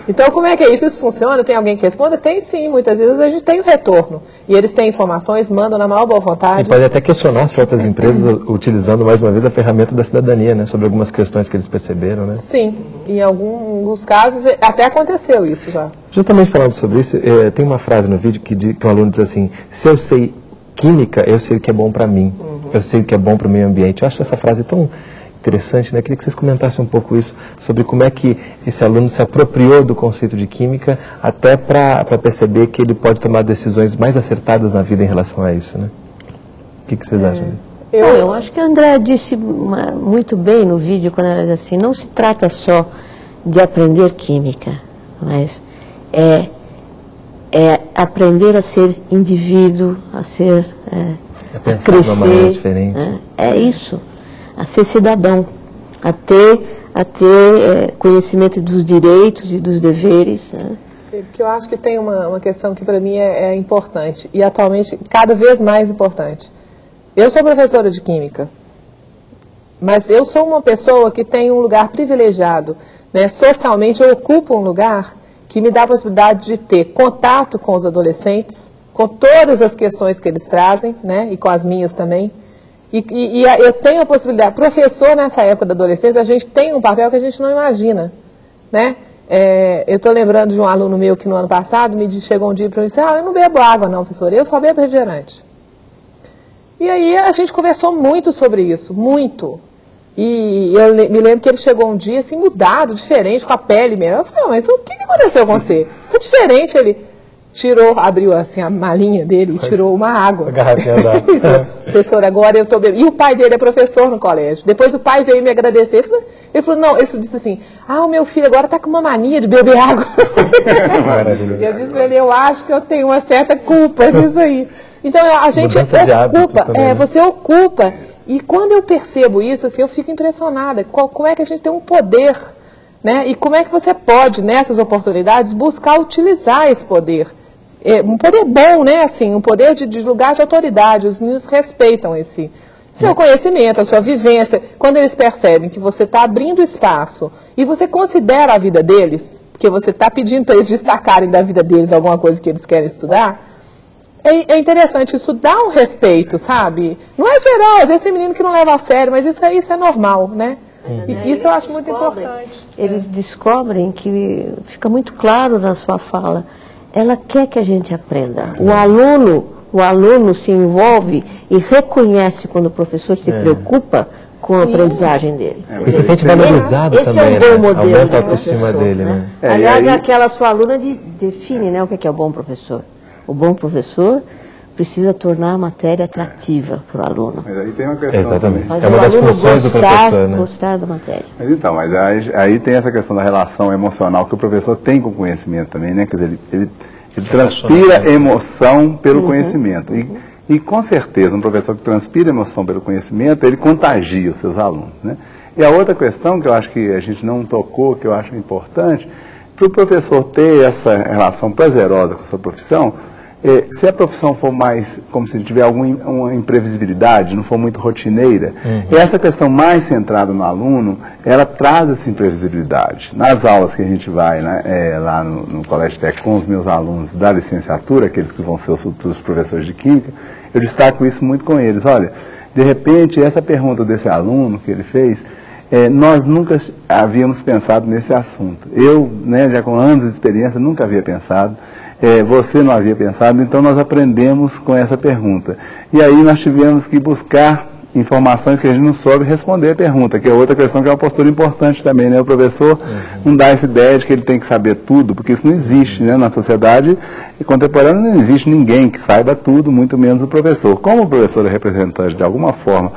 Então, como é que é isso? Isso funciona? Tem alguém que responda? Tem sim, muitas vezes a gente tem o retorno. E eles têm informações, mandam na maior boa vontade. E pode até questionar as próprias empresas utilizando mais uma vez a ferramenta da cidadania, né? Sobre algumas questões que eles perceberam, né? Sim, em alguns casos até aconteceu isso já. Justamente falando sobre isso, tem uma frase no vídeo que um aluno diz assim: se eu sei química, eu sei o que é bom para mim, eu sei o que é bom para o meio ambiente. Eu acho essa frase tão interessante, né? Queria que vocês comentassem um pouco isso, sobre como é que esse aluno se apropriou do conceito de química, até para perceber que ele pode tomar decisões mais acertadas na vida em relação a isso, né? O que vocês acham? Eu acho que a Andréa disse muito bem no vídeo, quando ela diz assim, não se trata só de aprender química, mas é aprender a ser indivíduo, a ser pensar crescer, de uma maneira diferente. É isso. A ser cidadão, a ter conhecimento dos direitos e dos deveres. Né? Porque eu acho que tem uma questão que para mim é importante, e atualmente cada vez mais importante. Eu sou professora de química, mas eu sou uma pessoa que tem um lugar privilegiado, né? Socialmente eu ocupo um lugar que me dá a possibilidade de ter contato com os adolescentes, com todas as questões que eles trazem, né? E com as minhas também. E eu tenho a possibilidade, professor nessa época da adolescência, a gente tem um papel que a gente não imagina, né? Eu estou lembrando de um aluno meu que no ano passado chegou um dia para mim e disse, eu não bebo água não, professor, eu só bebo refrigerante. E aí a gente conversou muito sobre isso, muito. E eu me lembro que ele chegou um dia assim, mudado, diferente, com a pele mesmo. Eu falei, mas o que aconteceu com você? Você é diferente, ele... abriu assim a malinha dele e tirou uma água. A garrafinha d'água. Professor, agora eu estou bebendo. E o pai dele é professor no colégio. Depois o pai veio me agradecer. Ele disse assim, o meu filho agora está com uma mania de beber água. E eu disse para ele, eu acho que eu tenho uma certa culpa nisso aí. Então a gente ocupa, você ocupa. E quando eu percebo isso, assim, eu fico impressionada. Como é que a gente tem um poder, né? E como é que você pode, nessas oportunidades, buscar utilizar esse poder? Um poder bom, né? Assim, um poder de lugar de autoridade. Os meninos respeitam esse seu conhecimento, a sua vivência. Quando eles percebem que você está abrindo espaço e você considera a vida deles, porque você está pedindo para eles destacarem da vida deles alguma coisa que eles querem estudar, é interessante, isso dá um respeito, sabe? Não é geral, às vezes tem menino que não leva a sério, mas isso é normal, né? E isso eu acho muito importante. Eles descobrem que fica muito claro na sua fala, ela quer que a gente aprenda. O aluno se envolve e reconhece quando o professor se preocupa com a aprendizagem dele. E se sente valorizado esse também, é um bom modelo, aumenta a autoestima dele, né? Aliás, aquela sua aluna define, né, o que é o bom professor. O bom professor precisa tornar a matéria atrativa para o aluno. Mas aí tem uma questão. Exatamente. Faz é uma das funções do professor, né? Gostar da matéria. Mas aí tem essa questão da relação emocional que o professor tem com o conhecimento também, né? Quer dizer, ele transpira emoção pelo conhecimento. E com certeza, um professor que transpira emoção pelo conhecimento, ele contagia os seus alunos, né? E a outra questão que eu acho que a gente não tocou, que eu acho importante, para o professor ter essa relação prazerosa com a sua profissão, se a profissão for mais, como se tiver alguma imprevisibilidade, não for muito rotineira, essa questão mais centrada no aluno, ela traz essa imprevisibilidade. Nas aulas que a gente vai, né, lá no Colégio Técnico com os meus alunos da licenciatura, aqueles que vão ser os futuros professores de Química, eu destaco isso muito com eles. Olha, de repente, essa pergunta desse aluno que ele fez, nós nunca havíamos pensado nesse assunto. Eu, né, já com anos de experiência, nunca havia pensado. Você não havia pensado, então nós aprendemos com essa pergunta. E aí nós tivemos que buscar informações que a gente não soube responder a pergunta, que é outra questão que é uma postura importante também, né? O professor não dá essa ideia de que ele tem que saber tudo, porque isso não existe, né? Na sociedade contemporânea não existe ninguém que saiba tudo, muito menos o professor. Como o professor é representante de alguma forma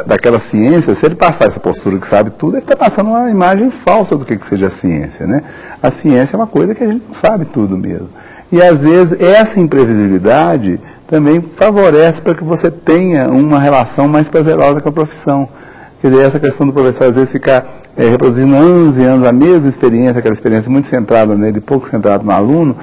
daquela ciência, se ele passar essa postura que sabe tudo, ele está passando uma imagem falsa do que seja a ciência, né? A ciência é uma coisa que a gente não sabe tudo mesmo. E às vezes essa imprevisibilidade também favorece para que você tenha uma relação mais prazerosa com a profissão. Quer dizer, essa questão do professor às vezes ficar reproduzindo anos e anos a mesma experiência, aquela experiência muito centrada nele, pouco centrada no aluno,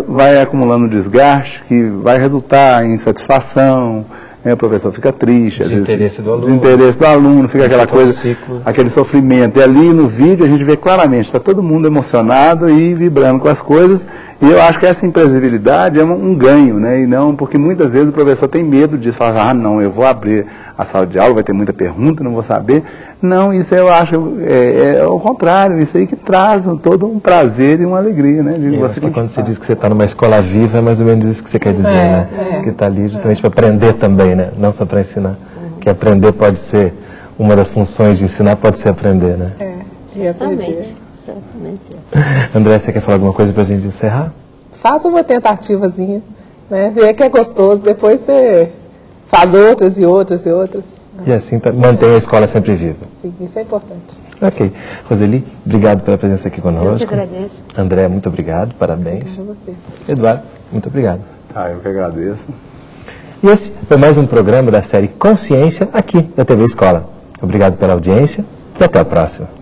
vai acumulando desgaste que vai resultar em insatisfação, o professor fica triste, desinteresse do aluno. Desinteresse do aluno, fica aquela coisa, aquele sofrimento. E ali no vídeo a gente vê claramente, está todo mundo emocionado e vibrando com as coisas. E eu acho que essa imprevisibilidade é um ganho, né? E não, porque muitas vezes o professor tem medo de falar, não, eu vou abrir a sala de aula, vai ter muita pergunta, não vou saber. Não, isso eu acho é o contrário, isso aí que traz todo um prazer e uma alegria, né? Eu acho que quando você diz que você está numa escola viva, é mais ou menos isso que você quer dizer, né? Que está ali justamente para aprender também, né? Não só para ensinar. Que aprender pode ser, uma das funções de ensinar pode ser aprender, né? Certamente. Certamente. André, você quer falar alguma coisa para a gente encerrar? Faça uma tentativazinha, né? Vê que é gostoso, depois você faz outras e outras e outras. E assim mantém a escola sempre viva. Sim, isso é importante. Ok. Roseli, obrigado pela presença aqui conosco. Eu que agradeço. André, muito obrigado, parabéns. Obrigado a você. Eduardo, muito obrigado. Eu que agradeço. E esse foi mais um programa da série Consciência, aqui da TV Escola. Obrigado pela audiência e até a próxima.